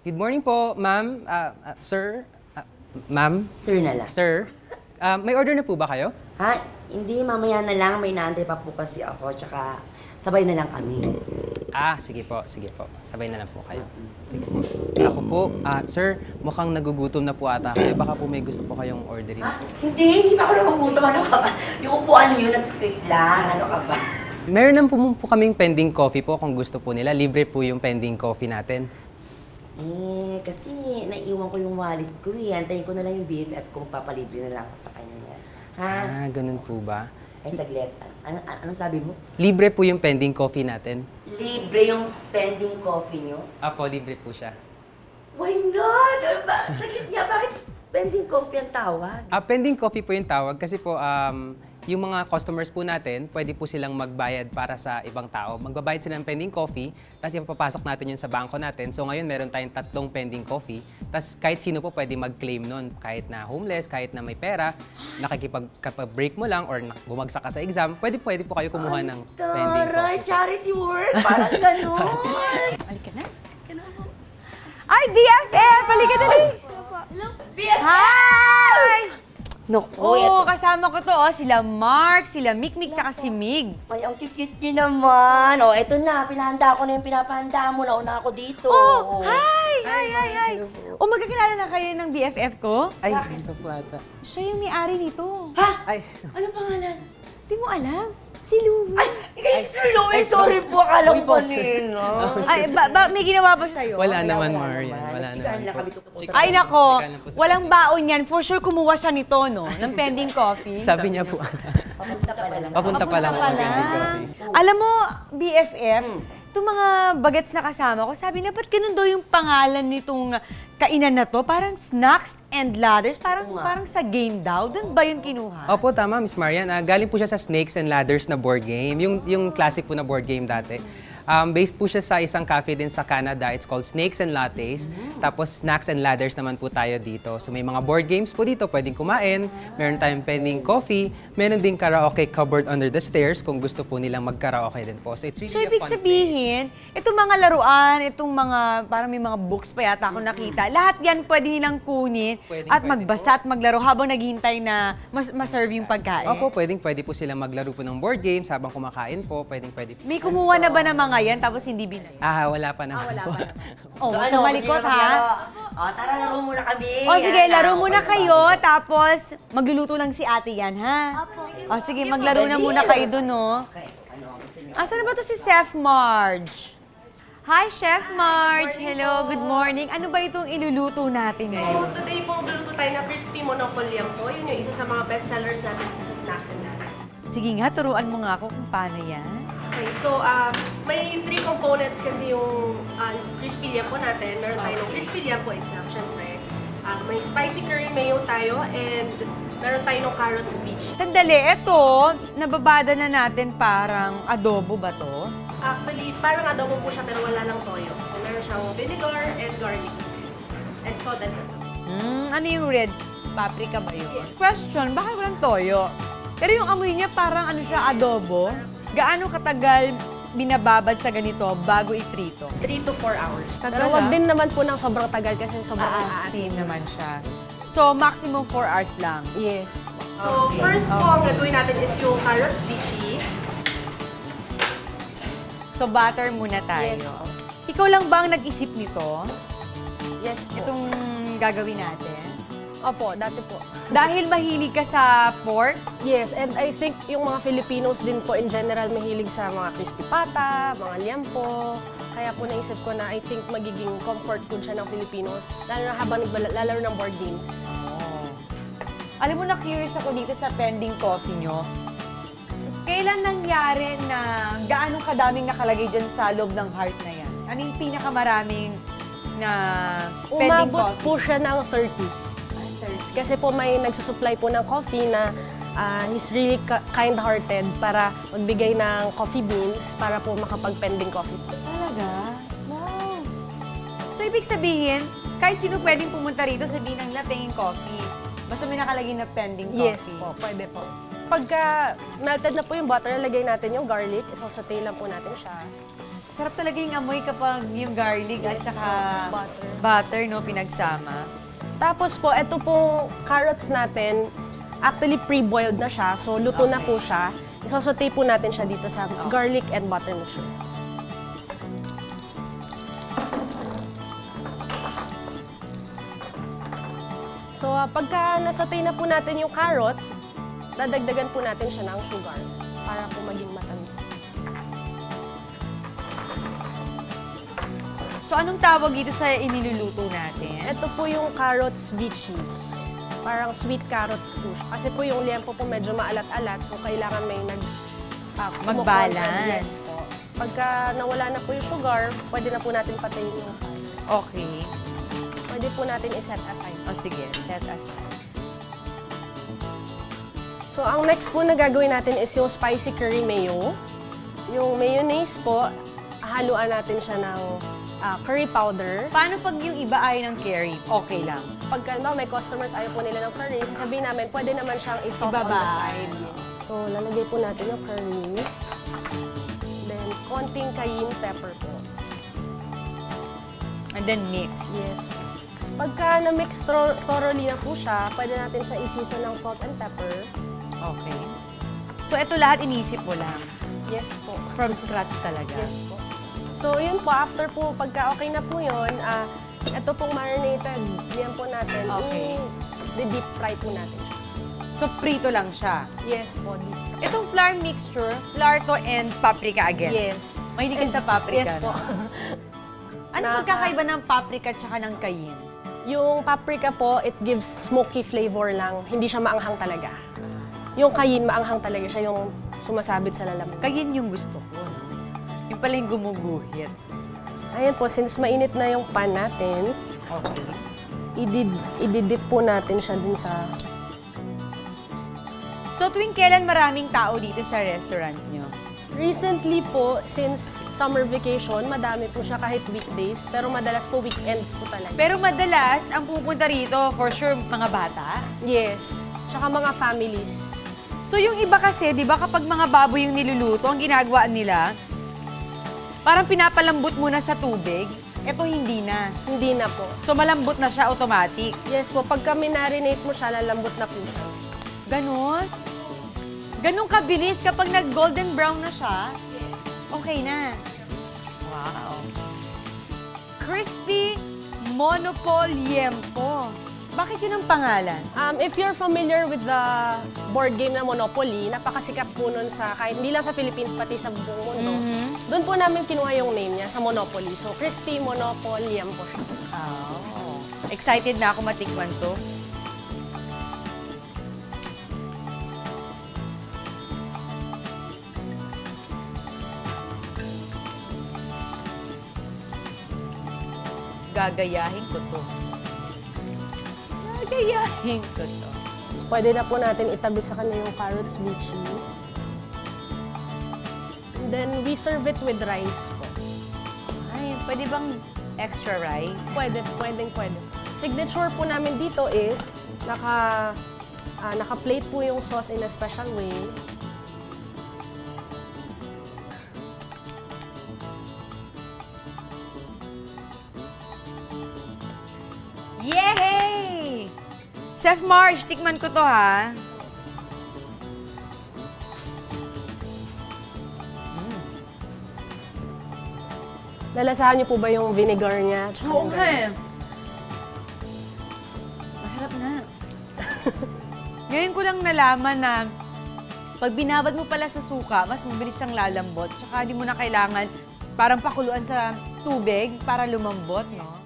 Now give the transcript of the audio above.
Good morning po, ma'am, sir, ma'am, Sir na lang. sir. May order na po ba kayo? Ha? Hindi, mamaya na lang. May naantay pa po kasi ako. Tsaka sabay na lang kami. Sige po, sige po. Sabay na lang po kayo. Sige po. Ako po, sir, mukhang nagugutom na po ata kayo. Baka po may gusto po kayong orderin. Ha? Hindi pa ako nagugutom. Ano ka ba? Yung upuan niyo, nag-script lang. Ano ka ba? Meron na po kaming pending coffee po kung gusto po nila. Libre po yung pending coffee natin. Kasi naiiwan ko yung wallet ko eh. Antayin ko na lang yung BFF ko. Magpapalibre na lang ako sa kanya. Ha? Ganun po ba? Saglit. Anong sabi mo? Libre po yung pending coffee natin. Libre yung pending coffee niyo? Apo, libre po siya. Why not? Saglit nga, bakit pending coffee ang tawag? Pending coffee po yung tawag kasi po yung mga customers po natin, pwede po silang magbayad para sa ibang tao. Magbabayad sila ng pending coffee, tapos ipapapasok natin yun sa bangko natin. So ngayon meron tayong 3 pending coffee, tapos kahit sino po pwede mag-claim nun. Kahit na homeless, kahit na may pera, nakikipag-break mo lang or bumagsak ka sa exam, pwede po kayo kumuha ng pending Taray, coffee. charity work, parang gano'n. Halika na. Ay, BFF! Halika dali! BFF! Hi! Naku, Oo, kasama ko to, sila Mark, sila Mikmik, tsaka si Migs. Ay, ang cute niyo naman. Eto na, pinahanda ko na yung pinapahanda mo. Nauna ako dito. Hi! Magkakilala na kayo ng BFF ko? Ay, ito po ata. Siya yung may-ari nito. Ha? Ay, Anong pangalan? Di mo alam? Si Louie. Ikaw si Louie. Sorry po, akala ko kanina. Ay, may ginawa ba sa'yo? wala naman, Marian. Wala Chikahan naman lang po. kami tungkol sa... Ay, nako. Chika lang po sa Walang baon yan. For sure, kumuha siya nito, no? Ng pending coffee. Sabi niya po ata. Papunta pa lang. Papunta pa lang Papunta ako pa ng pending lang. coffee. Alam mo, BFF, itong mga bagets na kasama ko, sabi na, ba't ganun daw yung pangalan nitong kainan na to? Parang Snacks and Ladders, parang sa game daw. Doon ba yung kinuha? Opo, tama, Miss Marian. Galing po siya sa Snakes and Ladders na board game. Yung classic po na board game dati. Based po siya sa isang cafe din sa Canada. It's called Snakes and Lattes. Tapos Snacks and Ladders naman po tayo dito. So may mga board games po dito, pwedeng kumain. Meron tayong pending coffee. Meron din karaoke cupboard under the stairs kung gusto po nilang mag-karaoke din po. So it's really So, a ibig fun sabihin, itong mga laruan, itong mga, parang may mga books pa yata ako nakita, lahat yan pwede nilang kunin Pwedeng, at pwede magbasa at maglaro habang naghihintay na ma-serve yung pagkain. Opo, pwede po sila maglaro po ng board games habang kumakain po. Pwede po. May kumuha na ba ng mga yan tapos hindi binay? Wala pa naman po. Oh, So, so, malikot ha? Tara, laro muna kami. O sige, Yan, laro ako muna na kayo, bago. tapos magluluto lang si ate yan, ha? O sige, maglaro na muna kayo dun, no? Okay, ano ang gusto niyo? Asan na ba to si Chef Marge? Hi, Chef Marge! Hello, good morning. Ano ba itong iluluto natin So, ngayon? today po magluluto tayo ng crispy monopoly po. Yun yung isa sa mga best sellers natin sa Snacks and Ladders. Sige nga, turuan mo nga ako kung paano yan. Okay, so may 3 components kasi yung crispy liam po natin. Meron tayo ng crispy liam po itself, syempre. May spicy curry mayo tayo and meron tayo ng carrot speech. Sandali, eto, nababada na natin parang adobo ba to? Actually, parang adobo po siya pero wala lang toyo. So, meron siyang vinegar and garlic. And soda din. Ano yung red paprika ba yun? Question, bakit walang toyo? Pero yung amoy niya parang ano siya, adobo. Gaano katagal binababad sa ganito bago iprito? 3 to 4 hours. Tagal, Pero wag ah. din naman po ng sobrang tagal kasi sobrang Aasim naman siya. So, maximum 4 hours lang. Yes. So, first po, ang gagawin natin is yung carrot speechy. So, butter muna tayo. Yes po. Ikaw lang ba ang nag-isip nito? Yes po. Itong gagawin natin? Opo, dati po. Dahil mahilig ka sa pork, Yes, and I think yung mga Filipinos din po in general mahilig sa mga crispy pata, mga liampo. Kaya po naisip ko na I think magiging comfort food siya ng Filipinos, lalo na habang naglalaro ng board games. alam mo na curious ako dito sa pending coffee nyo. Kailan nangyari na gaano kadaming nakalagay dyan sa loob ng heart na yan? Ano yung pinakamaraming na pending Umabot coffee? po siya ng 30s. Kasi po may nagsusupply po ng coffee na he's really kind-hearted para magbigay ng coffee beans para po makapag-pending coffee. Talaga? Wow! So, ibig sabihin, kahit sino pwedeng pumunta rito sabihin ng lapenging coffee. Basta may nakalagay na pending coffee. Yes po, pwede po. Pagka melted na po yung butter, lagay natin yung garlic. Isasaute lang po natin siya. Sarap talaga yung amoy kapag yung garlic at Yes, saka butter. butter, no, pinagsama. Tapos po, ito pong carrots natin, actually pre-boiled na siya. So, luto na po siya. Isosote po natin siya dito sa garlic and butter mixture. So, pagka nasote na po natin yung carrots, dadagdagan po natin siya ng sugar para po maging matamis. So, anong tawag dito sa iniluluto natin? Ito po yung carrots vichy. Parang sweet carrots po siya. Kasi po yung liempo po medyo maalat-alat, so kailangan may Mag-balance. kumukontrol. Yes po. Pagka nawala na po yung sugar, pwede na po natin patayin yung carrots. Okay. Pwede po natin i-set aside. O sige, set aside. So, ang next po na gagawin natin is yung spicy curry mayo. Yung mayonnaise po, haluan natin siya ng curry powder. Paano pag yung iba ayaw ng curry? Okay lang. Pagka may customers ayaw po nila ng curry, sasabihin namin, pwede naman siyang i-sauce on Ibaba. the side. So, lalagay po natin yung curry. Then, konting cayenne pepper po. And then mix. Yes. Pagka na-mix thoroughly na po siya, pwede natin siya i-season ng salt and pepper. Okay. So, ito lahat inisip mo lang. Yes po. From scratch talaga. Yes po. So, yun po, after po, pagka okay na po yun, ito pong marinated yan po natin. Okay. I-deep fry po natin siya. So, prito lang siya. Yes po, deep fry. Itong flour mixture, flour to and paprika again. Yes. Mahilig ka sa paprika, Yes po. Ano pagkakaiba ng paprika at saka ng cayenne? Yung paprika po, it gives smoky flavor lang. Hindi siya maanghang talaga. Yung cayenne, maanghang talaga siya, yung sumasabit sa lalamunan. Cayenne yung gusto ko. No? Yung pala yung gumuguhit. Ayan po, since mainit na yung pan natin, Okay. ididip po natin siya dun sa... So, tuwing kailan maraming tao dito sa restaurant nyo? Recently po, since summer vacation, madami po siya kahit weekdays, pero madalas po weekends po talaga. Pero madalas, ang pupunta rito, for sure, mga bata. Yes. Tsaka mga families. So, yung iba kasi, di ba, kapag mga baboy yung niluluto, ang ginagawa nila, parang pinapalambot muna sa tubig. Ito hindi na. Hindi na po. So, malambot na siya automatic. Yes po, pagka marinate mo siya, lalambot na po siya. Ganon? Ganon kabilis kapag nag-golden brown na siya? Okay na. Wow. Crispy Monopol Liempo. Bakit yun ang pangalan? If you're familiar with the board game na Monopoly, napakasikat po nun sa, kahit hindi lang sa Philippines, pati sa buong mundo. Doon po namin kinuha yung name niya sa Monopoly. So, Crispy Monopoly yan po siya. Oh. Excited na ako matikman to. Gagayahin ko to. Gagayahin ko to. So, pwede na po natin itabi sa kanya yung carrots vichy. And then, we serve it with rice po. Ay, pwede bang extra rice? Pwede. Signature po namin dito is, naka-plate po yung sauce in a special way. Yay! Chef Marge, tikman ko to ha. Lalasahan niyo po ba yung vinegar niya? Tsaka yung ganun? Masarap na. Ngayon ko lang nalaman na pag binabad mo pala sa suka, mas mabilis siyang lalambot. Tsaka di mo na kailangan parang pakuluan sa tubig para lumambot, no?